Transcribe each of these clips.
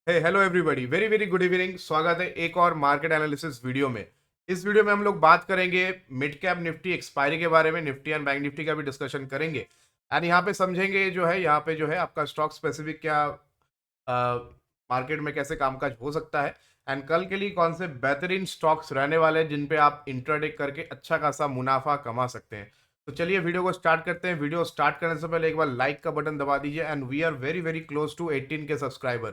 Hello everybody, very very good evening. स्वागत है एक और मार्केट एनालिसिस वीडियो में। इस वीडियो में हम लोग बात करेंगे मिड कैप निफ्टी एक्सपायरी के बारे में। निफ्टी एंड बैंक निफ्टी का भी डिस्कशन करेंगे एंड यहाँ पे समझेंगे जो है यहाँ पे जो है आपका स्टॉक स्पेसिफिक क्या मार्केट में कैसे कामकाज हो सकता है एंड कल के लिए कौन से बेहतरीन स्टॉक्स रहने वाले हैं जिन पे आप इंट्राडे करके अच्छा खासा मुनाफा कमा सकते हैं। तो चलिए वीडियो को स्टार्ट करते हैं। वीडियो स्टार्ट करने से पहले एक बार लाइक का बटन दबा दीजिए and we are very very close to 18 K subscriber.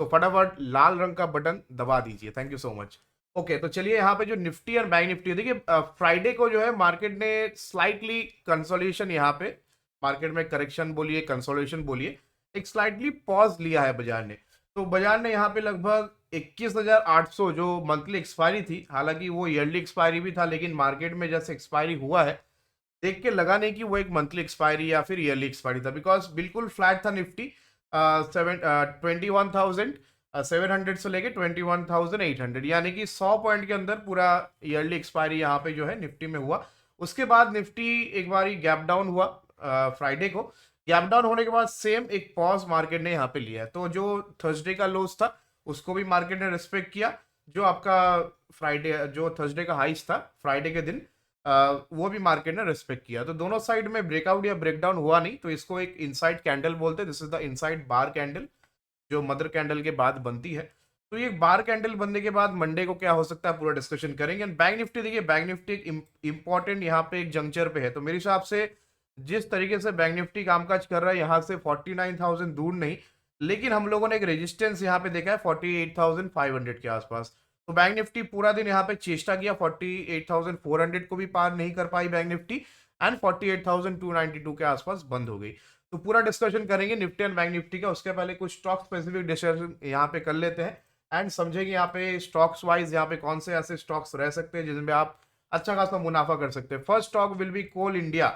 तो फटाफट लाल रंग का बटन दबा दीजिए। Thank you so much. Okay, तो चलिए यहाँ पे जो निफ्टी और बैंक निफ्टी है, देखिए फ्राइडे को जो है मार्केट ने स्लाइटली कंसोलिडेशन, यहाँ पे मार्केट में करेक्शन बोलिए कंसोलिडेशन बोलिए, एक स्लाइटली पॉज लिया है बाजार ने। तो बाजार ने यहाँ पे लगभग 21,800 जो मंथली एक्सपायरी थी, हालांकि वो ईयरली एक्सपायरी भी था, लेकिन मार्केट में जैसे एक्सपायरी हुआ है देख के लगा नहीं कि वो एक मंथली एक्सपायरी या फिर ईयरली एक्सपायरी था, बिकॉज बिल्कुल फ्लैट था निफ्टी। 21,700 से लेके 21,800, यानी कि 100 पॉइंट के अंदर पूरा ईयरली एक्सपायरी यहाँ पे जो है निफ्टी में हुआ। उसके बाद निफ्टी एक बारी गैप डाउन हुआ फ्राइडे को। गैप डाउन होने के बाद सेम एक पॉज मार्केट ने यहाँ पे लिया है। तो जो थर्सडे का लोस था उसको भी मार्केट ने रिस्पेक्ट किया। जो आपका फ्राइडे जो थर्सडे का हाइस था फ्राइडे के दिन, वो भी मार्केट ने रिस्पेक्ट किया। तो दोनों साइड में ब्रेकआउट या ब्रेकडाउन हुआ नहीं, तो इसको एक इनसाइड कैंडल बोलते हैं। This is the inside bar candle जो मदर कैंडल के बाद बनती है। तो ये बार कैंडल बनने के बाद मंडे को क्या हो सकता है पूरा डिस्कशन करेंगे। बैंक निफ्टी, देखिए बैंक निफ्टी एक इंपॉर्टेंट यहाँ पे एक जंक्चर पे है। तो मेरे हिसाब से जिस तरीके से बैंक निफ्टी कामकाज कर रहा है यहाँ से 49,000 दूर नहीं, लेकिन हम लोगों ने एक रेजिस्टेंस यहाँ पे देखा है 48,500 के आसपास। तो बैंक निफ्टी पूरा दिन यहाँ पे चेष्टा किया, 48,400 को भी पार नहीं कर पाई बैंक निफ्टी एंड 48,292 के आसपास बंद हो गई। तो पूरा डिस्कशन करेंगे निफ्टी एंड बैंक निफ्टी का। उसके पहले कुछ स्टॉक स्पेसिफिक डिस्कशन यहाँ पे कर लेते हैं एंड समझेंगे यहाँ पे स्टॉक्स वाइज यहाँ पे कौन से ऐसे स्टॉक्स रह सकते हैं जिनमें आप अच्छा खासा मुनाफा कर सकते हैं। First stock will be Coal India.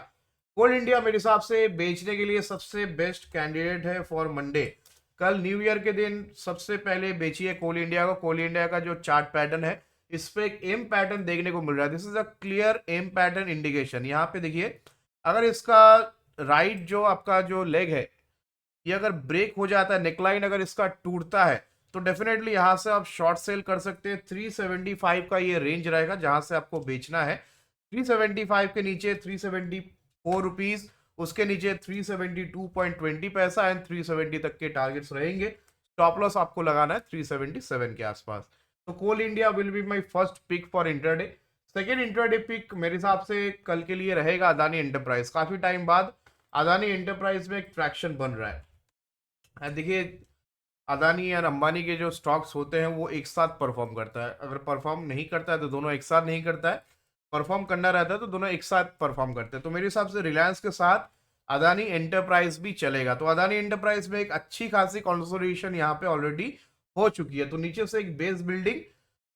Coal India मेरे हिसाब से बेचने के लिए सबसे बेस्ट कैंडिडेट है फॉर मंडे। कल न्यू ईयर के दिन सबसे पहले बेचिए कोल इंडिया को। कोल इंडिया का जो चार्ट पैटर्न है इस पे एक एम पैटर्न देखने को मिल रहा है। This is a clear M pattern indication. यहाँ पे देखिए, अगर इसका राइट जो आपका जो लेग है ये अगर ब्रेक हो जाता है, नेकलाइन अगर इसका टूटता है, तो डेफिनेटली यहाँ से आप शॉर्ट सेल कर सकते हैं। 375 का ये रेंज रहेगा जहां से आपको बेचना है। 375 के नीचे 374 रुपीज, उसके नीचे 372.20 पैसा एंड 370 तक के टारगेट्स रहेंगे। स्टॉप लॉस आपको लगाना है 377 के आसपास। तो Coal India will be my first pick for intraday. Second intraday pick मेरे हिसाब से कल के लिए रहेगा अदानी एंटरप्राइज। काफी टाइम बाद अदानी एंटरप्राइज में एक ट्रैक्शन बन रहा है। देखिए, अदानी और अंबानी के जो स्टॉक्स होते हैं वो एक साथ परफॉर्म करता है। अगर परफॉर्म नहीं करता है तो दोनों एक साथ नहीं करता है, परफॉर्म करना रहता है तो दोनों एक साथ परफॉर्म करते हैं। तो मेरे हिसाब से रिलायंस के साथ अदानी एंटरप्राइज भी चलेगा। तो अदानी एंटरप्राइज में एक अच्छी खासी कंसोलिडेशन यहाँ पे ऑलरेडी हो चुकी है। तो नीचे से एक बेस बिल्डिंग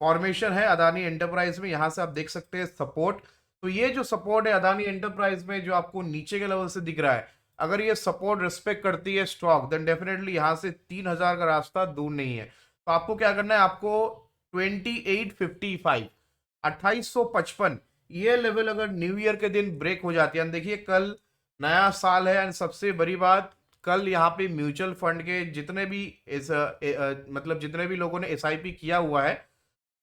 फॉर्मेशन है अदानी एंटरप्राइज में। यहाँ से आप देख सकते हैं सपोर्ट। तो ये जो सपोर्ट है अदानी एंटरप्राइज में जो आपको नीचे के लेवल से दिख रहा है, अगर ये सपोर्ट रिस्पेक्ट करती है स्टॉक, देन डेफिनेटली यहाँ से 3,000 का रास्ता दूर नहीं है। तो आपको क्या करना है, आपको 2855, 2855 ये लेवल अगर न्यू ईयर के दिन ब्रेक हो जाती है। देखिए कल नया साल है एंड सबसे बड़ी बात, कल यहाँ पे म्यूचुअल फंड के जितने भी मतलब जितने भी लोगों ने एसआईपी किया हुआ है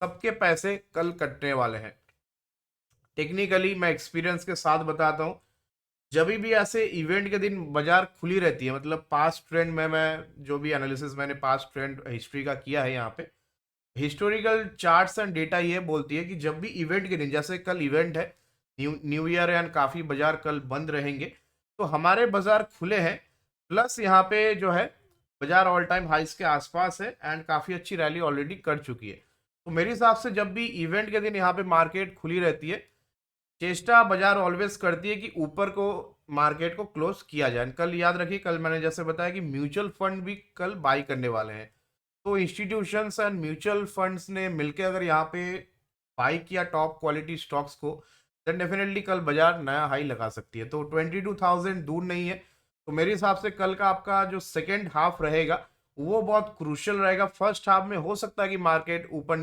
सबके पैसे कल कटने वाले हैं। टेक्निकली मैं एक्सपीरियंस के साथ बताता हूँ, जब भी ऐसे इवेंट के दिन बाजार खुली रहती है, मतलब पास्ट ट्रेंड में, मैं जो भी एनालिसिस मैंने पास्ट ट्रेंड हिस्ट्री का किया है यहाँ पे, हिस्टोरिकल चार्ट्स एंड डेटा ये बोलती है कि जब भी इवेंट के दिन, जैसे कल इवेंट है, न्यू ईयर एंड काफ़ी बाजार कल बंद रहेंगे, तो हमारे बाजार खुले हैं, प्लस यहाँ पे जो है बाजार ऑल टाइम हाइस के आसपास है एंड काफ़ी अच्छी रैली ऑलरेडी कर चुकी है। तो मेरे हिसाब से जब भी इवेंट के दिन यहाँ पे मार्केट खुली रहती है, चेष्टा बाजार ऑलवेज करती है कि ऊपर को मार्केट को क्लोज किया जाए। कल याद रखिए, कल मैंने जैसे बताया कि म्यूचुअल फंड भी कल बाई करने वाले हैं। तो इंस्टीट्यूशंस एंड म्यूचुअल फंड्स ने मिलकर अगर यहाँ पे बाई किया टॉप क्वालिटी स्टॉक्स को, देन डेफिनेटली कल बाजार नया हाई लगा सकती है। तो 22,000 दूर नहीं है। तो मेरे हिसाब से कल का आपका जो सेकेंड हाफ रहेगा वो बहुत क्रूशियल रहेगा। फर्स्ट हाफ में हो सकता है कि मार्केट ऊपर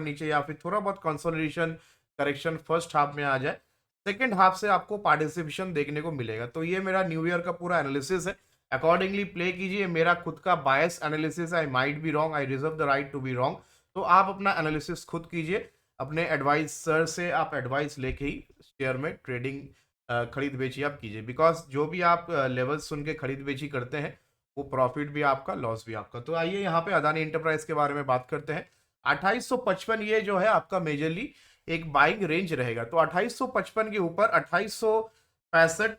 नीचे या फिर थोड़ा बहुत कंसोलिडेशन करेक्शन फर्स्ट हाफ में आ जाए। सेकेंड हाफ से आपको पार्टिसिपेशन देखने को मिलेगा। तो ये मेरा न्यू ईयर का पूरा एनालिसिस है अकॉर्डिंगली प्ले कीजिए। मेरा खुद का bias analysis, I might be wrong, I reserve the right to be wrong. तो आप अपना एनालिसिस खुद कीजिए, अपने एडवाइजर से आप एडवाइस लेके ही शेयर में ट्रेडिंग खरीद बेची आप कीजिए, बिकॉज जो भी आप लेवल सुन के खरीद बेची करते हैं वो प्रॉफिट भी आपका, लॉस भी आपका। तो आइए यहाँ पे अदानी एंटरप्राइज के बारे में बात करते हैं। 2855 ये जो है आपका मेजरली एक बाइंग रेंज रहेगा। तो 2855 के ऊपर 2865,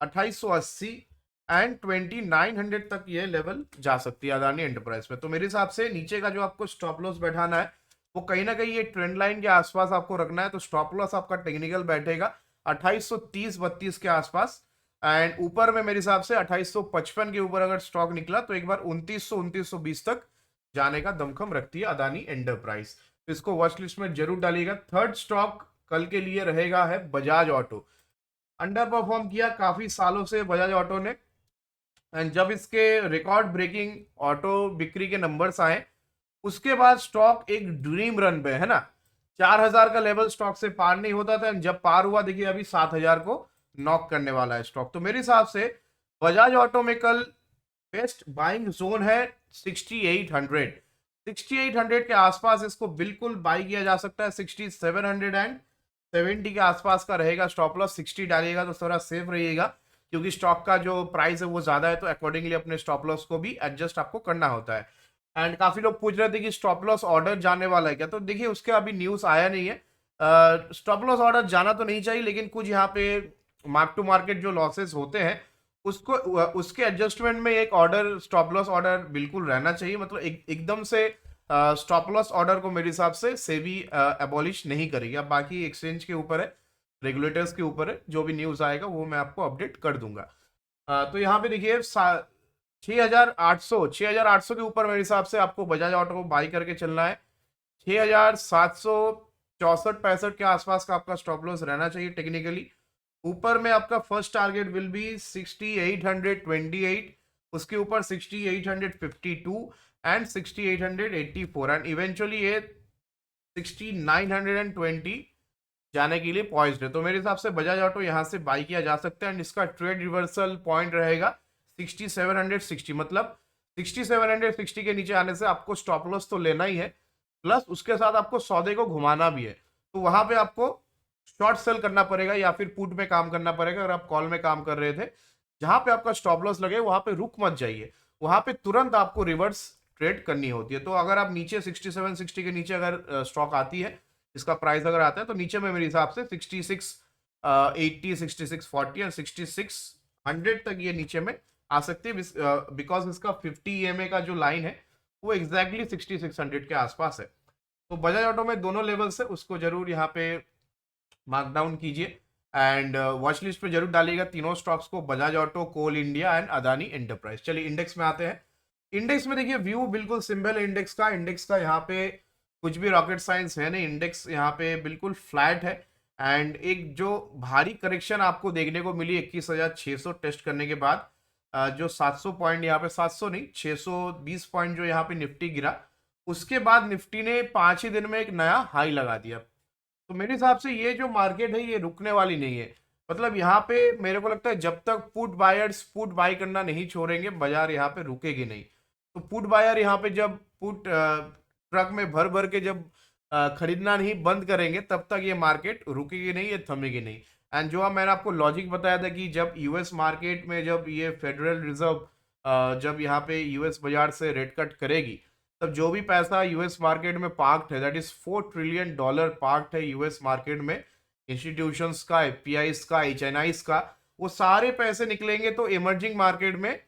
2880 एंड 2900 तक ये लेवल जा सकती है अदानी एंटरप्राइज में। तो मेरे हिसाब से नीचे का जो आपको स्टॉप लॉस बैठाना है वो कहीं ना कहीं ये ट्रेंड लाइन के आसपास आपको रखना है। तो स्टॉप लॉस आपका टेक्निकल बैठेगा 2830-32 के आसपास। एंड ऊपर में मेरे हिसाब से 2855 के ऊपर अगर स्टॉक निकला तो एक बार 2900-2920 तक जाने का दमखम रखती है अदानी एंटरप्राइज। तो इसको वॉच लिस्ट में जरूर डालिएगा। थर्ड स्टॉक कल के लिए रहेगा है बजाज ऑटो। अंडर परफॉर्म किया काफी सालों से बजाज ऑटो ने, एंड जब इसके रिकॉर्ड ब्रेकिंग ऑटो बिक्री के नंबर्स आए उसके बाद स्टॉक एक ड्रीम रन पे है ना। 4000 का लेवल स्टॉक से पार नहीं होता था, जब पार हुआ देखिए अभी 7000 को नॉक करने वाला है स्टॉक। तो मेरे हिसाब से बजाज ऑटो में कल बेस्ट बाइंग जोन है 6800। 6800 के आसपास इसको बिल्कुल बाई किया जा सकता है। 6770 के आसपास का रहेगा स्टॉप लॉस। 60 डालिएगा तो थोड़ा सेफ रहिएगा, क्योंकि स्टॉक का जो प्राइस है वो ज्यादा है, तो अकॉर्डिंगली अपने स्टॉप लॉस को भी एडजस्ट आपको करना होता है। एंड काफी लोग पूछ रहे थे कि स्टॉप लॉस ऑर्डर जाने वाला है क्या, तो देखिए उसके अभी न्यूज आया नहीं है। स्टॉप लॉस ऑर्डर जाना तो नहीं चाहिए, लेकिन कुछ यहाँ पे मार्क टू मार्केट जो लॉसेस होते हैं उसको उसके एडजस्टमेंट में एक ऑर्डर, स्टॉप लॉस ऑर्डर बिल्कुल रहना चाहिए। मतलब एकदम से स्टॉप लॉस ऑर्डर को मेरे हिसाब से सेबी एबॉलिश नहीं करेगी। अब बाकी एक्सचेंज के ऊपर है, रेगुलेटर्स के ऊपर है, जो भी न्यूज आएगा वो मैं आपको अपडेट कर दूंगा। तो यहाँ पे देखिए 6800 के ऊपर मेरे हिसाब से आपको बजाज ऑटो को बाई करके चलना है। 6764-65 के आसपास का आपका स्टॉप लॉस रहना चाहिए टेक्निकली। ऊपर में आपका फर्स्ट टारगेट विल बी 6828, उसके ऊपर 6852 एंड 6884, एंड इवेंचुअली ये 6920 जाने के लिए पॉइज्ड है। तो मेरे हिसाब से बजाज ऑटो यहाँ से बाई किया जा सकता है, एंड इसका ट्रेड रिवर्सल पॉइंट रहेगा 6760। मतलब 6760 के नीचे आने से आपको स्टॉप लॉस तो लेना ही है, प्लस उसके साथ आपको सौदे को घुमाना भी है। तो वहां पे आपको शॉर्ट सेल करना पड़ेगा या फिर पुट में काम करना पड़ेगा। अगर आप कॉल में काम कर रहे थे, जहां पे आपका स्टॉप लॉस लगे वहां पे रुक मत जाइए, वहां पे तुरंत आपको रिवर्स ट्रेड करनी होती है। तो अगर आप नीचे 6760 के नीचे अगर स्टॉक आती है, इसका प्राइस अगर आता है, तो नीचे में मेरे हिसाब से 6680, 6640 और 6600 तक ये नीचे में आ सकती है, बिकॉज इसका 50 EMA का जो लाइन है वो एग्जैक्टली 6600 के आसपास है। तो बजाज ऑटो में दोनों लेवल से उसको जरूर यहाँ पे मार्क डाउन कीजिए, एंड वॉच लिस्ट पे जरूर डालिएगा तीनों स्टॉक्स को, Bajaj auto, Coal India and Adani enterprise. चलिए इंडेक्स में आते हैं। इंडेक्स में देखिए व्यू बिल्कुल सिंपल है। इंडेक्स का यहाँ पे कुछ भी रॉकेट साइंस है नहीं। इंडेक्स यहाँ पे बिल्कुल फ्लैट है, एंड एक जो भारी करेक्शन आपको देखने को मिली 21,600 टेस्ट करने के बाद, जो 700 पॉइंट यहाँ पे, 700 नहीं 620 पॉइंट जो यहाँ पे निफ्टी गिरा, उसके बाद निफ्टी ने 5 ही दिन में एक नया हाई लगा दिया। तो मेरे हिसाब से ये जो मार्केट है ये रुकने वाली नहीं है। मतलब यहाँ पे मेरे को लगता है जब तक पुट बायर्स पुट बाय करना नहीं छोड़ेंगे, बाजार यहाँ पे रुकेगी नहीं। तो पुट बायर यहाँ पे जब पुट ट्रक में भर भर के जब खरीदना नहीं बंद करेंगे, तब तक ये मार्केट रुकेगी नहीं, ये थमेगी नहीं। एंड जो मैंने आपको लॉजिक बताया था कि जब यूएस मार्केट में जब ये फेडरल रिजर्व जब यहाँ पे यूएस बाजार से रेट कट करेगी, तब जो भी पैसा यूएस मार्केट में पार्क्ड है, दैट इज $4 ट्रिलियन पार्क्ड है यूएस मार्केट में, इंस्टीट्यूशंस का, एफपीआईज का, एचएनआईज का, वो सारे पैसे निकलेंगे तो इमर्जिंग मार्केट में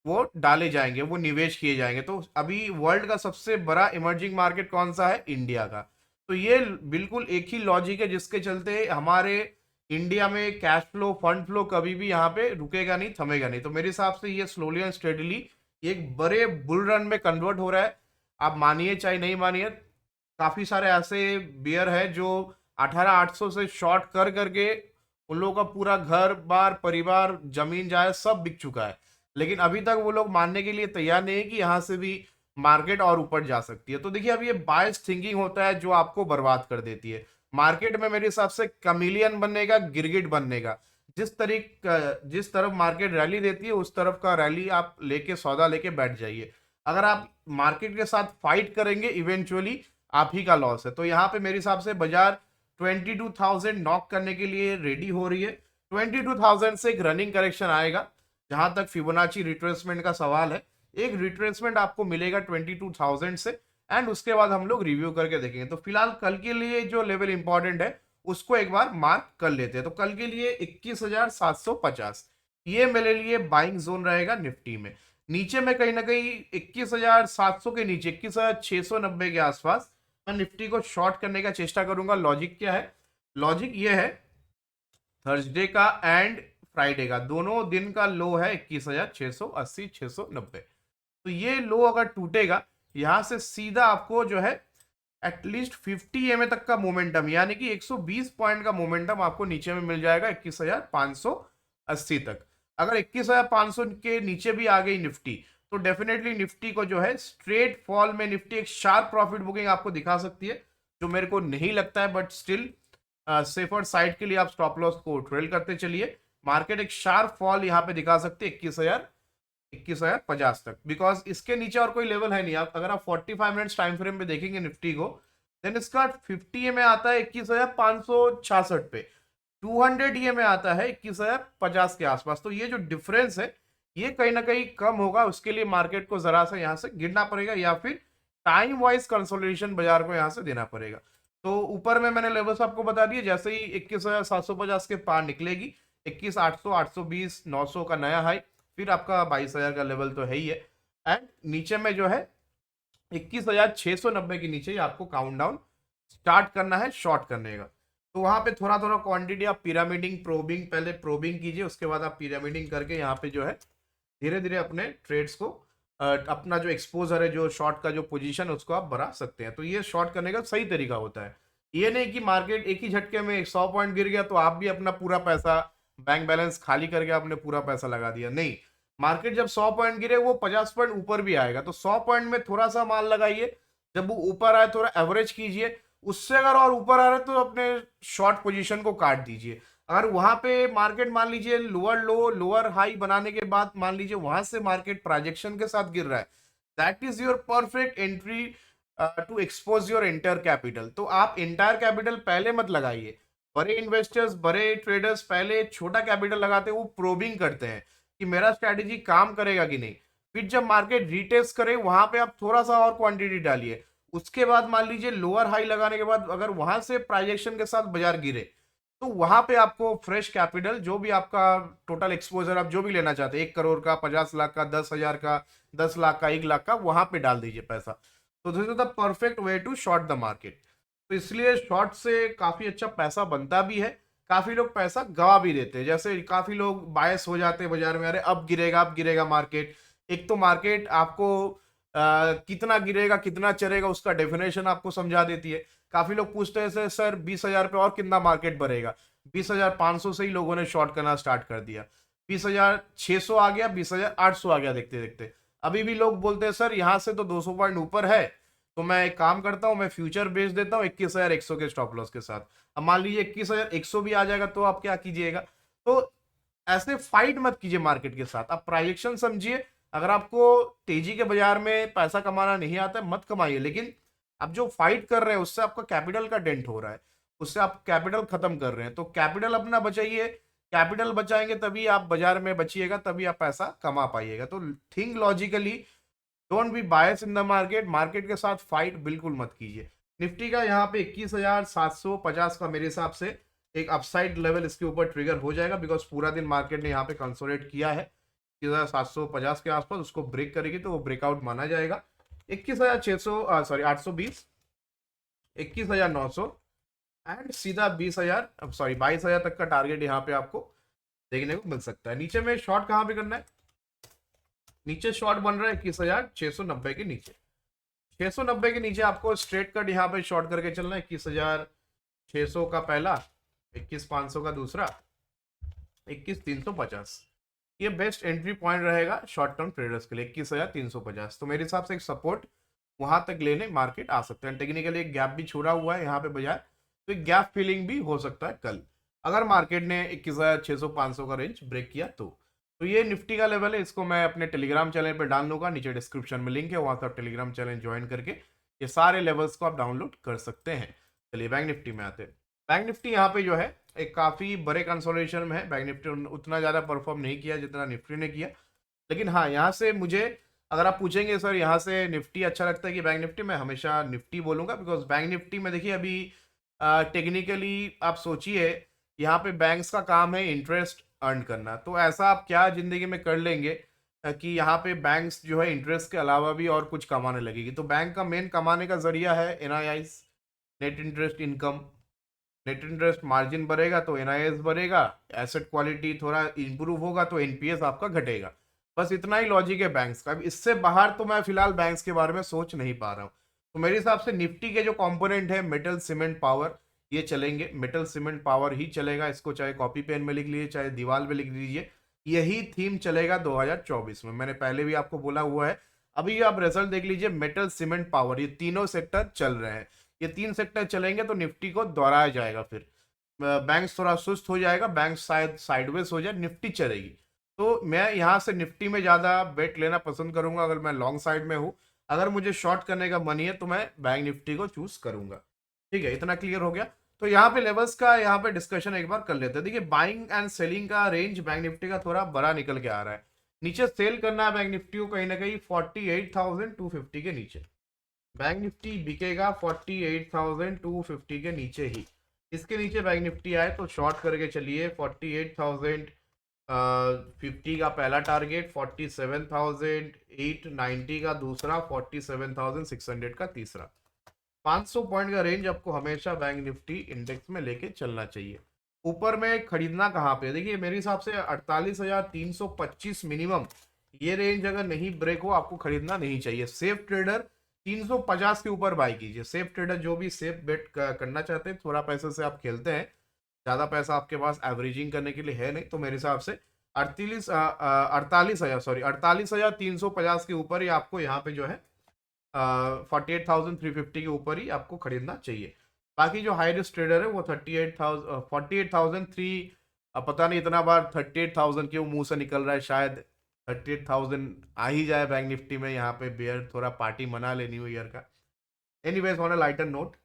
वो डाले जाएंगे, वो निवेश किए जाएंगे। तो अभी वर्ल्ड का सबसे बड़ा इमर्जिंग मार्केट कौन सा है? इंडिया का। तो ये बिल्कुल एक ही लॉजिक है जिसके चलते हमारे इंडिया में कैश फ्लो, फंड फ्लो कभी भी यहाँ पे रुकेगा नहीं, थमेगा नहीं। तो मेरे हिसाब से ये स्लोली एंड स्टेडली एक बड़े बुल रन में कन्वर्ट हो रहा है। आप मानिए चाहे नहीं मानिए, काफी सारे ऐसे बियर है जो 18,800 से शॉर्ट कर करके उन लोगों का पूरा घर बार, परिवार, जमीन जाए सब बिक चुका है, लेकिन अभी तक वो लोग मानने के लिए तैयार नहीं है कि यहाँ से भी मार्केट और ऊपर जा सकती है। तो देखिए अब ये बायस थिंकिंग होता है जो आपको बर्बाद कर देती है। मार्केट में मेरे हिसाब से कमीलियन बनने का, गिरगिट बनने का। जिस तरफ मार्केट रैली देती है उस तरफ का रैली आप लेके सौदा लेके बैठ जाइए। अगर आप मार्केट के साथ फाइट करेंगे इवेंचुअली आप ही का लॉस है। तो यहाँ पे मेरे हिसाब से बाजार 22,000 नॉक करने के लिए रेडी हो रही है। 22,000 से एक रनिंग करेक्शन आएगा। जहां तक फिबोनाची रिट्रेसमेंट का सवाल है, एक रिट्रेसमेंट आपको मिलेगा 22,000 से, एंड उसके बाद हम लोग रिव्यू करके देखेंगे। तो फिलहाल कल के लिए जो लेवल इंपॉर्टेंट है उसको एक बार मार्क कर लेते हैं। तो कल के लिए 21,750 ये मेरे लिए बाइंग जोन रहेगा निफ्टी में। नीचे में कहीं ना कहीं 21,700 के नीचे 21,690 के आसपास मैं निफ्टी को शॉर्ट करने का चेष्टा करूंगा। लॉजिक क्या है? लॉजिक ये है, थर्सडे का एंड फ्राइडे का दोनों दिन का लो है 21,680 690। तो ये लो अगर टूटेगा यहां से सीधा आपको जो है एटलीस्ट 50 एमए तक का मोमेंटम, यानी कि 120 पॉइंट का मोमेंटम आपको नीचे में मिल जाएगा 21,580 तक। अगर 21,500 के नीचे भी आ गई निफ्टी तो डेफिनेटली निफ्टी को जो है स्ट्रेट फॉल में निफ्टी एक शार्प प्रॉफिट बुकिंग आपको दिखा सकती है, जो मेरे को नहीं लगता है, बट स्टिल सेफर साइड के लिए आप स्टॉप लॉस को ट्रेल करते चलिए। मार्केट एक शार्प फॉल यहाँ पे दिखा सकते हैं 21,050 तक, बिकॉज इसके नीचे और कोई लेवल है नहीं। आप अगर आप 45 मिनट्स टाइम फ्रेम पे देखेंगे निफ्टी को, देन इसका 50 में आता है 21,566 पे, 200 में आता है 21,050 के आसपास। तो ये जो डिफरेंस है ये कहीं ना कहीं कम होगा, उसके लिए मार्केट को जरा सा यहाँ से गिरना पड़ेगा या फिर टाइम वाइज कंसोलिडेशन बाजार को यहाँ से देना पड़ेगा। तो ऊपर में मैंने लेवल्स आपको बता दिए, जैसे ही 21,750 के पार निकलेगी 21,800 820 900 का नया हाई, फिर आपका 22,000 का लेवल तो है ही है, एंड नीचे में जो है 21,690 के नीचे ही आपको काउंटडाउन स्टार्ट करना है शॉर्ट करने का। तो वहां पे थोड़ा थोड़ा क्वांटिटी आप पिरामिडिंग प्रोबिंग, पहले प्रोबिंग कीजिए, उसके बाद आप पिरामिडिंग करके यहाँ पे जो है धीरे धीरे अपने ट्रेड्स को अपना जो एक्सपोजर है, जो शॉर्ट का जो पोजीशन है उसको आप बढ़ा सकते हैं। तो ये शॉर्ट करने का सही तरीका होता है। ये नहीं कि मार्केट एक ही झटके में 100 पॉइंट गिर गया तो आप भी अपना पूरा पैसा बैंक बैलेंस खाली करके आपने पूरा पैसा लगा दिया। नहीं, मार्केट जब 100 पॉइंट गिरे वो 50 पॉइंट ऊपर भी आएगा, तो 100 पॉइंट में थोड़ा सा माल लगाइए, जब वो ऊपर आए थोड़ा एवरेज कीजिए, उससे अगर और ऊपर आ रहा है तो अपने शॉर्ट पोजीशन को काट दीजिए। अगर वहां पे मार्केट मान लीजिए लोअर लो लोअर हाई बनाने के बाद मान लीजिए वहां से मार्केट प्रोजेक्शन के साथ गिर रहा है, that is your perfect entry to expose your entire capital. तो आप एंटायर कैपिटल पहले मत लगाइए। बड़े इन्वेस्टर्स, बड़े ट्रेडर्स पहले छोटा कैपिटल लगाते हैं, वो प्रोबिंग करते हैं कि मेरा स्ट्रैटेजी काम करेगा कि नहीं। फिर जब मार्केट रीटेस्ट करे वहां पे आप थोड़ा सा और क्वांटिटी डालिए। उसके बाद मान लीजिए लोअर हाई लगाने के बाद अगर वहां से प्राइजेक्शन के साथ बाजार गिरे तो वहां पे आपको फ्रेश कैपिटल, जो भी आपका टोटल एक्सपोजर आप जो भी लेना चाहते हैं, 1 करोड़ का, 50 लाख का, 10,000 का, 10 लाख का, 1 लाख का, वहां पे डाल दीजिए पैसा। तो this is the perfect way to short the market. तो इसलिए शॉर्ट से काफी अच्छा पैसा बनता भी है, काफी लोग पैसा गवा भी देते हैं। जैसे काफी लोग बायस हो जाते हैं बाजार में, अरे अब गिरेगा मार्केट। एक तो मार्केट आपको कितना गिरेगा कितना चलेगा उसका डेफिनेशन आपको समझा देती है। काफी लोग पूछते हैं सर 20,000 पे और कितना मार्केट बढ़ेगा? 20,500 से ही लोगों ने शॉर्ट करना स्टार्ट कर दिया, 20,600 आ गया, 20,800 आ गया देखते देखते। अभी भी लोग बोलते हैं सर यहाँ से तो 200 पॉइंट ऊपर है, तो मैं एक काम करता हूँ, मैं फ्यूचर बेच देता हूँ 21,100 के स्टॉप लॉस के साथ। अब मान लीजिए 21,100 भी आ जाएगा तो आप क्या कीजिएगा? तो ऐसे फाइट मत कीजिए मार्केट के साथ, आप प्राइजेक्शन समझिए। अगर आपको तेजी के बाजार में पैसा कमाना नहीं आता है मत कमाइए, लेकिन आप जो फाइट कर रहे हैं उससे आपका कैपिटल का डेंट हो रहा है, उससे आप कैपिटल खत्म कर रहे हैं। तो कैपिटल अपना बचाइए, कैपिटल बचाएंगे तभी आप बाजार में बचिएगा, तभी आप पैसा कमा पाइएगा। तो think logically, don't be bias in the market. Market के साथ फाइट बिल्कुल मत कीजिए। निफ्टी का यहाँ पे 21,750 का मेरे हिसाब से एक अपसाइड लेवल इसके ऊपर ट्रिगर हो जाएगा, बिकॉज पूरा दिन मार्केट ने यहाँ पे कंसोलिडेट किया है 21,750 के आसपास। उसको ब्रेक करेगी तो वो ब्रेकआउट माना जाएगा। 21,600 सॉरी 820, 21,900 एंड सीधा 20,000 सॉरी 22,000 तक का टारगेट यहाँ पे आपको देखने को मिल सकता है। नीचे में शॉर्ट कहाँ पे करना है? नीचे शॉर्ट बन रहा है 21,690 के नीचे। 690 के नीचे आपको स्ट्रेट कट यहाँ पे शॉर्ट करके चलना है। 21,600 का पहला, 21,500 का दूसरा, 21,350। ये बेस्ट एंट्री पॉइंट रहेगा शॉर्ट टर्म ट्रेडर्स के लिए 21,350। तो मेरे हिसाब से एक सपोर्ट वहां तक लेने मार्केट आ सकते हैं। टेक्निकली एक गैप भी छोड़ा हुआ है यहाँ पे बाजार, तो एक गैप फिलिंग भी हो सकता है कल। अगर मार्केट ने 21,600 500 का रेंज ब्रेक किया तो ये निफ्टी का लेवल है। इसको मैं अपने टेलीग्राम चैनल पे डाल दूंगा, नीचे डिस्क्रिप्शन में लिंक है, वहां से आप टेलीग्राम चैनल ज्वाइन करके ये सारे लेवल्स को आप डाउनलोड कर सकते हैं। चलिए बैंक निफ्टी में आते हैं। बैंक निफ्टी यहाँ पे जो है एक काफी बड़े कंसोलिडेशन में है। बैंक निफ्टी उतना ज्यादा परफॉर्म नहीं किया जितना निफ्टी ने किया, लेकिन हाँ यहाँ से मुझे, अगर आप पूछेंगे सर यहाँ से निफ्टी अच्छा लगता है कि बैंक निफ्टी, मैं हमेशा निफ्टी बोलूंगा। बिकॉज बैंक निफ्टी में देखिए अभी टेक्निकली आप सोचिए, यहाँ पे बैंक्स का काम है इंटरेस्ट अर्न करना। तो ऐसा आप क्या जिंदगी में कर लेंगे कि यहाँ पे बैंक्स जो है इंटरेस्ट के अलावा भी और कुछ कमाने लगेगी। तो बैंक का मेन कमाने का जरिया है NII, net interest income. Net interest margin बढ़ेगा तो एनआईएस बढ़ेगा, एसेट क्वालिटी थोड़ा इंप्रूव होगा तो एनपीएस आपका घटेगा। बस इतना ही लॉजिक है बैंक्स का। अब इससे बाहर तो मैं फिलहाल बैंक्स के बारे में सोच नहीं पा रहा हूँ। तो मेरे हिसाब से निफ्टी के जो कंपोनेंट है मेटल सीमेंट पावर, ये चलेंगे। मेटल सीमेंट पावर ही चलेगा, इसको चाहे कॉपी पेन में लिख लीजिए चाहे दीवार में लिख लीजिए, यही थीम चलेगा 2024 में। मैंने पहले भी आपको बोला हुआ है। अभी आप रिजल्ट देख लीजिए, मेटल सीमेंट पावर, ये तीनों सेक्टर चल रहे हैं। ये तीन सेक्टर चलेंगे तो निफ्टी को दोहराया जाएगा। फिर बैंक थोड़ा सुस्त हो जाएगा, बैंक शायद साइडवेज हो जाए, निफ्टी चलेगी। तो मैं यहाँ से निफ्टी में ज़्यादा बेट लेना पसंद करूंगा अगर मैं लॉन्ग साइड में हूँ। अगर मुझे शॉर्ट करने का मन है तो मैं बैंक निफ्टी को चूज करूंगा। ठीक है, इतना क्लियर हो गया। तो यहाँ पे लेवल्स का यहाँ पे डिस्कशन एक बार कर लेते हैं। देखिए बाइंग एंड सेलिंग का रेंज बैंक निफ्टी का थोड़ा बड़ा निकल के आ रहा है। नीचे सेल करना है बैंक निफ्टी को कहीं ना कहीं 48,250 के नीचे। बैंक निफ्टी बिकेगा 48,250 के नीचे ही। इसके नीचे बैंक निफ्टी आए तो शॉर्ट करके चलिए। 48,050 का पहला टारगेट, 47,890 का दूसरा, 47,600 का तीसरा। 500 पॉइंट का रेंज आपको हमेशा बैंक निफ्टी इंडेक्स में लेके चलना चाहिए। ऊपर में खरीदना कहाँ पे, देखिए मेरे हिसाब से 48,325 मिनिमम, ये रेंज अगर नहीं ब्रेक हो आपको खरीदना नहीं चाहिए। सेफ ट्रेडर 350 के ऊपर बाई कीजिए। सेफ ट्रेडर जो भी सेफ बेट करना चाहते हैं, थोड़ा पैसे से आप खेलते हैं, ज्यादा पैसा आपके पास एवरेजिंग करने के लिए है नहीं, तो मेरे हिसाब से 48,350 के ऊपर ही आपको यहाँ पे जो है 48,350 के ऊपर ही आपको खरीदना चाहिए। बाकी जो हाई रिस्क ट्रेडर है वो 48,3, पता नहीं इतना बार 38,000 क्यों मुंह से निकल रहा है, शायद 38,000 आ ही जाए बैंक निफ्टी में। यहाँ पे बेयर थोड़ा पार्टी मना ले न्यू ईयर का। Anyways on a lighter note,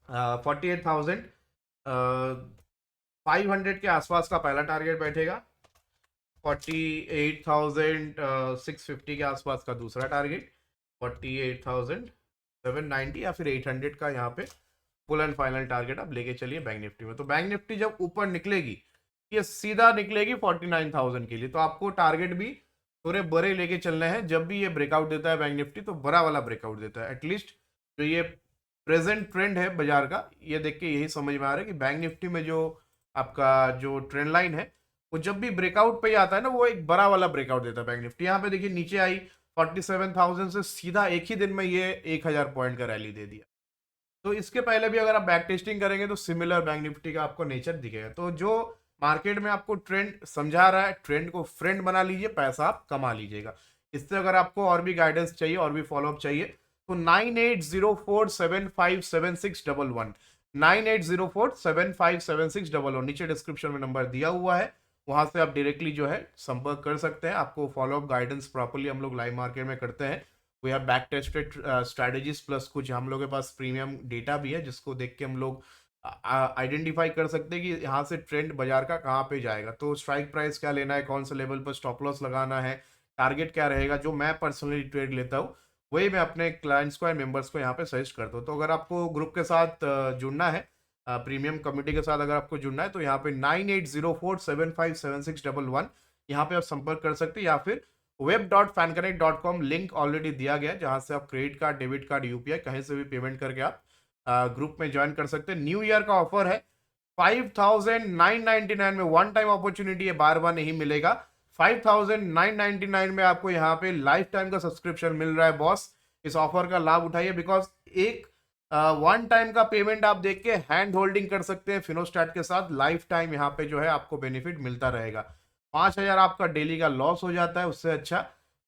48,500 के आसपास का पहला टारगेट बैठेगा, 48,650 के आसपास का दूसरा टारगेट, 48,790 या फिर 800 का यहाँ पे फुल एंड फाइनल टारगेट आप लेके चलिए बैंक निफ्टी में। तो बैंक निफ्टी जब ऊपर निकलेगी, ये सीधा निकलेगी 49,000 के लिए, तो आपको टारगेट भी थोड़े बड़े लेके चलने हैं। जब भी ये ब्रेकआउट देता है बैंक निफ्टी तो बड़ा वाला ब्रेकआउट देता है। एटलीस्ट जो ये प्रेजेंट ट्रेंड है बाजार का, ये देख के यही समझ में आ रहा है कि बैंक निफ्टी में जो आपका जो ट्रेंड लाइन है, वो जब भी ब्रेकआउट पे आता है ना, वो एक बड़ा वाला ब्रेकआउट देता है बैंक निफ्टी। यहाँ पे देखिए नीचे आई 47,000 से सीधा एक ही दिन में ये 1,000 पॉइंट का रैली दे दिया। तो इसके पहले भी अगर आप बैक टेस्टिंग करेंगे तो सिमिलर बैंक निफ्टी का आपको नेचर दिखेगा। तो जो मार्केट में आपको ट्रेंड समझा रहा है, ट्रेंड को फ्रेंड बना लीजिए, पैसा आप कमा लीजिएगा। इससे अगर आपको और भी गाइडेंस चाहिए और भी फॉलोअप चाहिए तो 9804757611, 9804757611 नीचे डिस्क्रिप्शन में नंबर दिया हुआ है, वहां से आप डायरेक्टली जो है संपर्क कर सकते हैं। आपको फॉलोअप गाइडेंस प्रॉपर्ली हम लोग लाइव मार्केट में करते हैं। We have back tested strategies plus कुछ हम लोग के पास प्रीमियम डेटा भी है, जिसको देख के हम लोग आइडेंटिफाई कर सकते हैं कि यहाँ से ट्रेंड बाजार का कहाँ पे जाएगा। तो स्ट्राइक प्राइस क्या लेना है, कौन से लेवल पर स्टॉप लॉस लगाना है, टारगेट क्या रहेगा, जो मैं पर्सनली ट्रेड लेता हूँ वही मैं अपने क्लाइंट्स को एंड मेंबर्स को यहाँ पे सजेस्ट करता हूँ। तो अगर आपको ग्रुप के साथ जुड़ना है, प्रीमियम कम्युनिटी के साथ अगर आपको जुड़ना है, तो यहाँ पे 9804757611 यहाँ पे आप संपर्क कर सकते हैं, या फिर web.fanconnect.com लिंक ऑलरेडी दिया गया है, जहां से आप credit card, debit card, UPI कहीं से भी पेमेंट करके आप ग्रुप में ज्वाइन कर सकते हैं। न्यू ईयर का ऑफर है 5,999 में, वन टाइम अपॉर्चुनिटी है, बार बार नहीं मिलेगा। 5,999 में आपको यहाँ पे लाइफ टाइम का सब्सक्रिप्शन मिल रहा है बॉस। इस ऑफर का लाभ उठाइए, बिकॉज एक वन टाइम का पेमेंट आप देख के हैंड होल्डिंग कर सकते हैं फिनोस्टैट के साथ। लाइफ टाइम यहाँ पे जो है आपको बेनिफिट मिलता रहेगा। 5,000 आपका डेली का लॉस हो जाता है, उससे अच्छा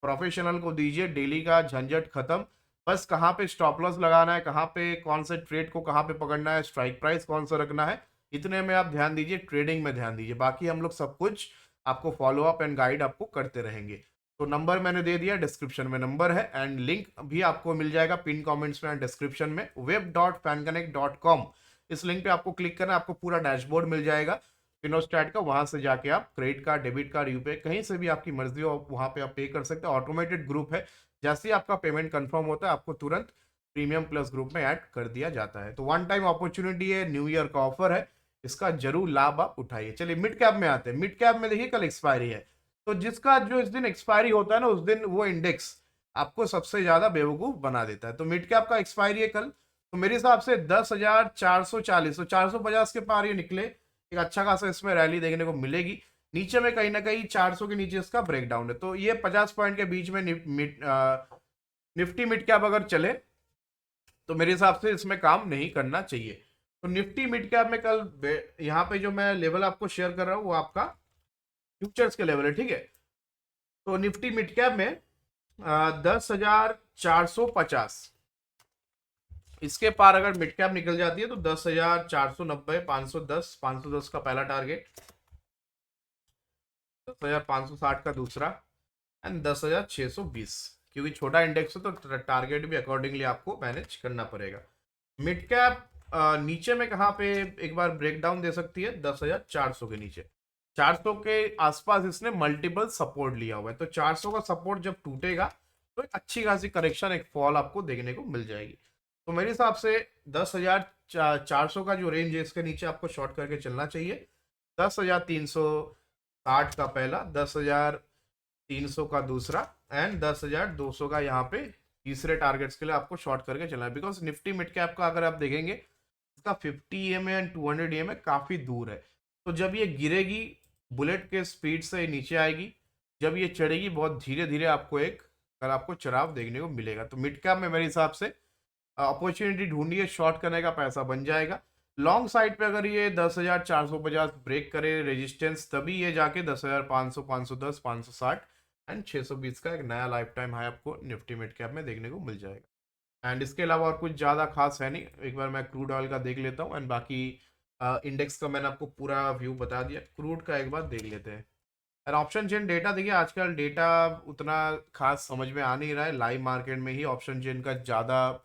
प्रोफेशनल को दीजिए, डेली का झंझट खत्म। बस कहाँ पे स्टॉप लॉस लगाना है, कहाँ पे कौन से ट्रेड को कहाँ पे पकड़ना है, स्ट्राइक प्राइस कौन सा रखना है, इतने में आप ध्यान दीजिए, ट्रेडिंग में ध्यान दीजिए, बाकी हम लोग सब कुछ आपको फॉलो अप एंड गाइड आपको करते रहेंगे। तो नंबर मैंने दे दिया, डिस्क्रिप्शन में नंबर है, एंड लिंक भी आपको मिल जाएगा पिन कमेंट्स में एंड डिस्क्रिप्शन में, web.fanconnect.com। इस लिंक पे आपको क्लिक करना, आपको पूरा डैशबोर्ड मिल जाएगा फिनोस्टैट का। वहां से जाके आप credit card, debit card, UPI कहीं से भी आपकी मर्जी हो वहां पे आप पे कर सकते हैं। ऑटोमेटेड ग्रुप है, जैसे ही आपका पेमेंट कंफर्म होता है आपको तुरंत प्रीमियम प्लस ग्रुप में ऐड कर दिया जाता है। तो वन टाइम अपॉर्चुनिटी है, न्यू ईयर का ऑफर है, इसका जरूर लाभ आप उठाइए। चलिए मिड कैप में आते हैं। मिड कैप में देखिए कल एक्सपायरी है, तो जिसका जो इस दिन एक्सपायरी होता है ना, उस दिन वो इंडेक्स आपको सबसे ज्यादा बेवकूफ बना देता है। तो मिड कैप का एक्सपायरी है कल, तो मेरे हिसाब से 10,440, तो 450 के पार ये निकले, एक अच्छा खासा इसमें रैली देखने को मिलेगी। नीचे में कहीं ना कहीं 400 के नीचे इसका ब्रेकडाउन है, तो ये 50 पॉइंट के बीच में निफ्टी मिड कैप अगर चले तो मेरे हिसाब से इसमें काम नहीं करना चाहिए। तो निफ्टी मिड कैप में कल यहाँ पे जो मैं लेवल आपको शेयर कर रहा हूँ वो आपका फ्यूचर्स के लेवल है, ठीक है। तो निफ्टी मिड कैप में 10,450, इसके पार अगर मिड कैप निकल जाती है तो 10,490, 510, 510 का पहला टारगेट, 10,560 का दूसरा, एंड 10,620। क्योंकि छोटा इंडेक्स है तो टारगेट भी अकॉर्डिंगली आपको मैनेज करना पड़ेगा। मिड कैप नीचे में कहाँ पे एक बार ब्रेकडाउन दे सकती है, 10,400 के नीचे, 400 के आसपास इसने मल्टीपल सपोर्ट लिया हुआ है। तो 400 का सपोर्ट जब टूटेगा तो एक अच्छी खासी करेक्शन, एक फॉल आपको देखने को मिल जाएगी। तो मेरे हिसाब से 10,400 का जो रेंज है इसके नीचे आपको शॉर्ट करके चलना चाहिए। 10,360 का पहला, 10,300 का दूसरा, एंड 10,200 का यहाँ पे तीसरे टारगेट्स के लिए आपको शॉर्ट करके चलना है। बिकॉज निफ्टी मिड कैप का अगर आप देखेंगे इसका 50 EMA एंड 200 EMA काफी दूर है। तो जब ये गिरेगी बुलेट के स्पीड से नीचे आएगी, जब ये चढ़ेगी बहुत धीरे धीरे आपको एक कल आपको चढ़ाव देखने को मिलेगा। तो मिड कैप में मेरे हिसाब से अपॉर्चुनिटी ढूंढिए, शॉर्ट करने का पैसा बन जाएगा। लॉन्ग साइड पे अगर ये 10,450 ब्रेक करे रेजिस्टेंस, तभी ये जाके 10,500, 510, 560 एंड 620 का एक नया लाइफ टाइम हाई आपको निफ्टी मिड कैप में देखने को मिल जाएगा। एंड इसके अलावा और कुछ ज़्यादा खास है नहीं। एक बार मैं क्रूड ऑयल का देख लेता हूँ, एंड बाकी इंडेक्स का मैंने आपको पूरा व्यू बता दिया। क्रूड का एक बार देख लेते हैं। एंड ऑप्शन चेन डेटा देखिए, आजकल डेटा उतना खास समझ में आ नहीं रहा है। लाइव मार्केट में ही ऑप्शन चेन का ज़्यादा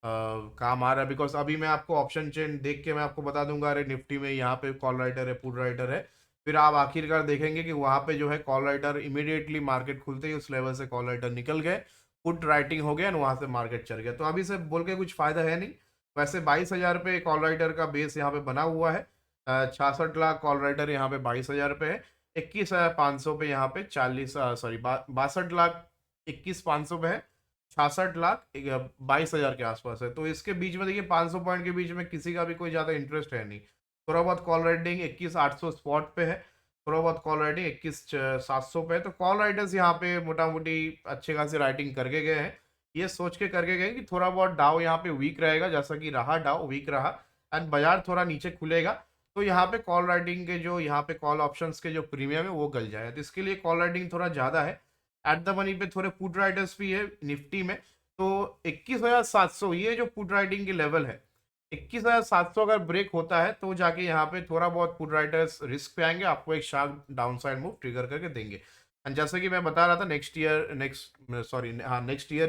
काम आ रहा है। बिकॉज अभी मैं आपको ऑप्शन चेन देख के मैं आपको बता दूंगा अरे निफ्टी में यहाँ पे कॉल राइटर है, पुट राइटर है, फिर आप आखिरकार देखेंगे कि वहाँ पे जो है कॉल राइटर इमीडिएटली मार्केट खुलते ही उस लेवल से कॉल राइटर निकल गए, पुट राइटिंग हो गया, वहाँ से मार्केट चल गया। तो अभी से बोल के कुछ फायदा है नहीं। वैसे 22,000 पे कॉल राइटर का बेस यहाँ पे बना हुआ है, 66 लाख कॉल राइटर यहाँ पे 22,000 पे है, 21,500 पे यहाँ पे 62,लाख 21,500 पे है, 66,00,000 22,000 के आसपास है। तो इसके बीच में देखिए 500 पॉइंट के बीच में किसी का भी कोई ज़्यादा इंटरेस्ट है नहीं। थोड़ा बहुत कॉल राइटिंग 21,800 स्पॉट पे है, थोड़ा बहुत कॉल राइटिंग 21,700 पे है। तो कॉल राइटर्स यहाँ पे मोटा मोटी अच्छे खासी राइटिंग करके गए हैं, ये सोच के करके गए कि थोड़ा बहुत डाउ यहाँ पे वीक रहेगा, जैसा कि रहा, डाउ वीक रहा एंड बाजार थोड़ा नीचे खुलेगा तो यहाँ पे कॉल राइटिंग के जो यहाँ पे कॉल ऑप्शंस के जो प्रीमियम है वो गल जाएगा। तो इसके लिए कॉल राइटिंग थोड़ा ज़्यादा है। एट द मनी पे थोड़े पुट राइटर्स भी है निफ्टी में। तो 21,700 ये जो पुट राइटिंग की लेवल है, 21,700 अगर ब्रेक होता है तो जाके यहाँ पे थोड़ा बहुत पुट राइटर्स रिस्क पे आएंगे, आपको एक sharp down side move trigger करके देंगे। एंड जैसे कि मैं बता रहा था नेक्स्ट ईयर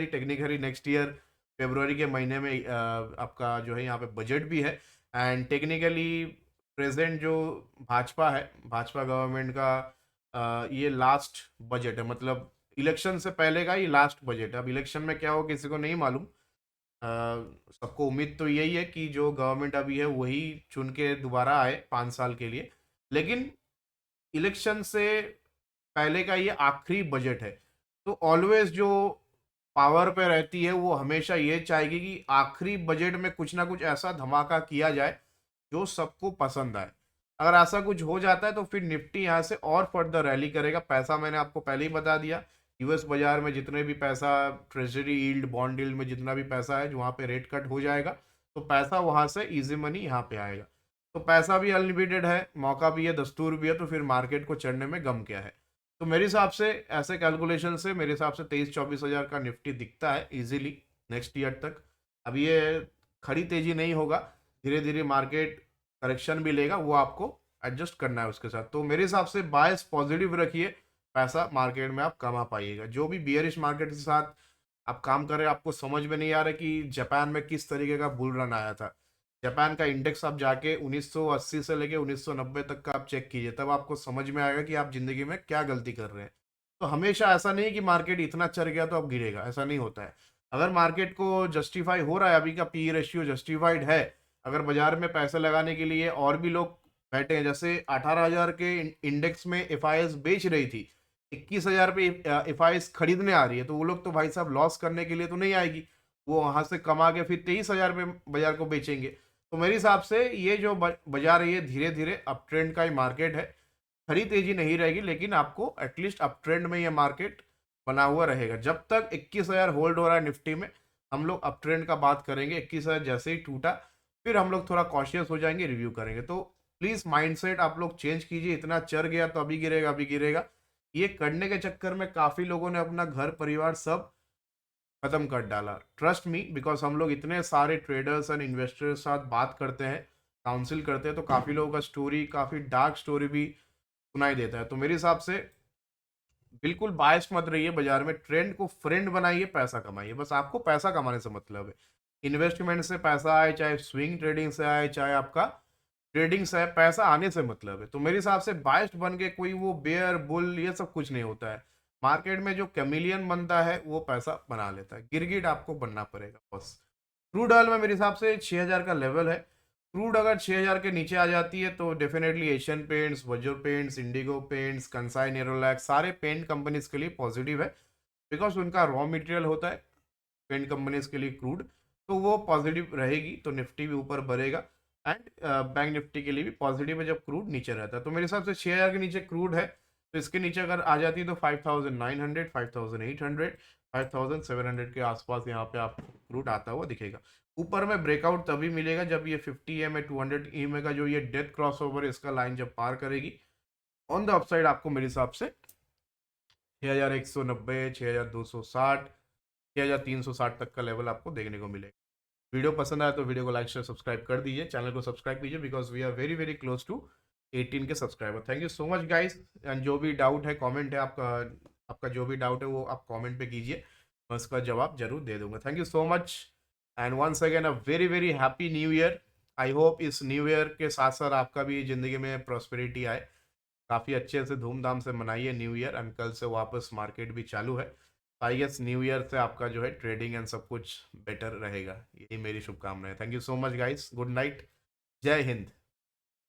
ही टेक्निकली नेक्स्ट ईयर फरवरी के महीने में आपका जो है यहाँ पे बजट भी है। एंड टेक्निकली प्रेजेंट जो भाजपा गवर्नमेंट का ये लास्ट बजट है, मतलब इलेक्शन से पहले का ही लास्ट बजट है। अब इलेक्शन में क्या हो किसी को नहीं मालूम। सबको उम्मीद तो यही है कि जो गवर्नमेंट अभी है वही चुन के दोबारा आए 5 साल के लिए, लेकिन इलेक्शन से पहले का ये आखिरी बजट है। तो ऑलवेज जो पावर पे रहती है वो हमेशा ये चाहेगी कि आखिरी बजट में कुछ ना कुछ ऐसा धमाका किया जाए जो सबको पसंद आए। अगर ऐसा कुछ हो जाता है तो फिर निफ्टी यहाँ से और फर्दर रैली करेगा। पैसा मैंने आपको पहले ही बता दिया, यूएस बाजार में जितने भी पैसा, ट्रेजरी यील्ड, बॉन्ड यील्ड में जितना भी पैसा है जो वहाँ पे रेट कट हो जाएगा तो पैसा वहाँ से इजी मनी यहाँ पे आएगा। तो पैसा भी अनलिमिटेड है, मौका भी है, दस्तूर भी है, तो फिर मार्केट को चढ़ने में गम क्या है। तो मेरे हिसाब से ऐसे कैलकुलेशन से मेरे हिसाब से 23-24 हज़ार का निफ्टी दिखता है इजीली नेक्स्ट ईयर तक। अब ये खड़ी तेजी नहीं होगा, धीरे धीरे मार्केट करेक्शन भी लेगा, वो आपको एडजस्ट करना है उसके साथ। तो मेरे हिसाब से बायस पॉजिटिव रखिए, पैसा मार्केट में आप कमा पाइएगा। जो भी बियरिश मार्केट के साथ आप काम कर रहे हैं, आपको समझ में नहीं आ रहा कि जापान में किस तरीके का बुल रन आया था। जापान का इंडेक्स आप जाके 1980 से लेके 1990 तक का आप चेक कीजिए, तब आपको समझ में आएगा कि आप जिंदगी में क्या गलती कर रहे हैं। तो हमेशा ऐसा नहीं कि मार्केट इतना चढ़ गया तो अब गिरेगा, ऐसा नहीं होता है। अगर मार्केट को जस्टिफाई हो रहा है, अभी का पी रेशियो जस्टिफाइड है, अगर बाजार में पैसे लगाने के लिए और भी लोग बैठे हैं, जैसे 18,000 के इंडेक्स में एफ बेच रही थी, 21,000 पे एफ खरीदने आ रही है, तो वो लोग तो भाई साहब लॉस करने के लिए तो नहीं आएगी, वो वहां से कमा के फिर 23,000 पे बाजार को बेचेंगे। तो मेरे हिसाब से ये जो बाजार है, ये धीरे धीरे अप ट्रेंड का ही मार्केट है। खरी तेजी नहीं रहेगी, लेकिन आपको एटलीस्ट अप ट्रेंड में ये मार्केट बना हुआ रहेगा। जब तक 21,000 होल्ड हो रहा है निफ्टी में, हम लोग अप ट्रेंड का बात करेंगे। 21,000 जैसे ही टूटा, फिर हम लोग थोड़ा कॉशियस हो जाएंगे, रिव्यू करेंगे। तो प्लीज माइंडसेट आप लोग चेंज कीजिए। इतना चढ़ गया तो अभी गिरेगा, अभी गिरेगा, ये करने के चक्कर में काफी लोगों ने अपना घर परिवार सब खत्म कर डाला। ट्रस्ट मी, बिकॉज हम लोग इतने सारे ट्रेडर्स एंड इन्वेस्टर्स साथ बात करते हैं, काउंसिल करते हैं, तो काफी लोगों का स्टोरी, काफी डार्क स्टोरी भी सुनाई देता है। तो मेरे हिसाब से बिल्कुल बायस्ड मत रहिए बाजार में, ट्रेंड को फ्रेंड बनाइए, पैसा कमाइए, बस आपको पैसा कमाने से मतलब है। इन्वेस्टमेंट से पैसा आए, चाहे स्विंग ट्रेडिंग से आए, चाहे आपका ट्रेडिंग से आए, पैसा आने से मतलब है। तो मेरे हिसाब से बायस्ड बन के कोई वो बेयर बुल ये सब कुछ नहीं होता है। मार्केट में जो कैमिलियन बनता है वो पैसा बना लेता है, गिरगिट आपको बनना पड़ेगा बस। क्रूड ऑयल में मेरे हिसाब से 6,000 का लेवल है। क्रूड अगर 6,000 के नीचे आ जाती है तो डेफिनेटली एशियन पेंट्स, वज्र paints, Indigo paints, Kansai Nerolac, सारे पेंट कंपनीज के लिए पॉजिटिव है, बिकॉज उनका रॉ मटेरियल होता है पेंट कंपनीज के लिए क्रूड। तो वो पॉजिटिव रहेगी, तो निफ्टी भी ऊपर बढ़ेगा। एंड बैंक निफ्टी के लिए भी पॉजिटिव है जब क्रूड नीचे रहता है। तो मेरे हिसाब से 6,000 के नीचे क्रूड है, तो इसके नीचे अगर आ जाती है तो 5,900, 5,800, 5,700 के आसपास यहाँ पे आपको क्रूड आता हुआ दिखेगा। ऊपर में ब्रेकआउट तभी मिलेगा जब ये 50 EMA 200 EMA का जो ये डेथ क्रॉस ओवर है, इसका लाइन जब पार करेगी। ऑन द अपसाइड आपको मेरे हिसाब से 6,190, 6,260, 6,360 तक का लेवल आपको देखने को मिलेगा। वीडियो पसंद आया तो वीडियो को लाइक शेयर सब्सक्राइब कर दीजिए, चैनल को सब्सक्राइब कीजिए, because we are very very close to 18 K subscriber. Thank you so much guys. And जो भी डाउट है कमेंट है आपका, आपका जो भी डाउट है वो आप कमेंट पे कीजिए, मैं उसका जवाब जरूर दे दूंगा। Thank you so much and once again a very very happy new year. I hope इस न्यू ईयर के साथ साथ आपका भी ज़िंदगी में प्रॉस्पेरिटी आए। काफ़ी अच्छे से धूमधाम से मनाइए न्यू ईयर, एंड कल से वापस मार्केट भी चालू है। आई गेस न्यू ईयर से आपका जो है ट्रेडिंग एंड सब कुछ बेटर रहेगा, यही मेरी शुभकामनाएं। Thank you so much guys, good night, जय हिंद।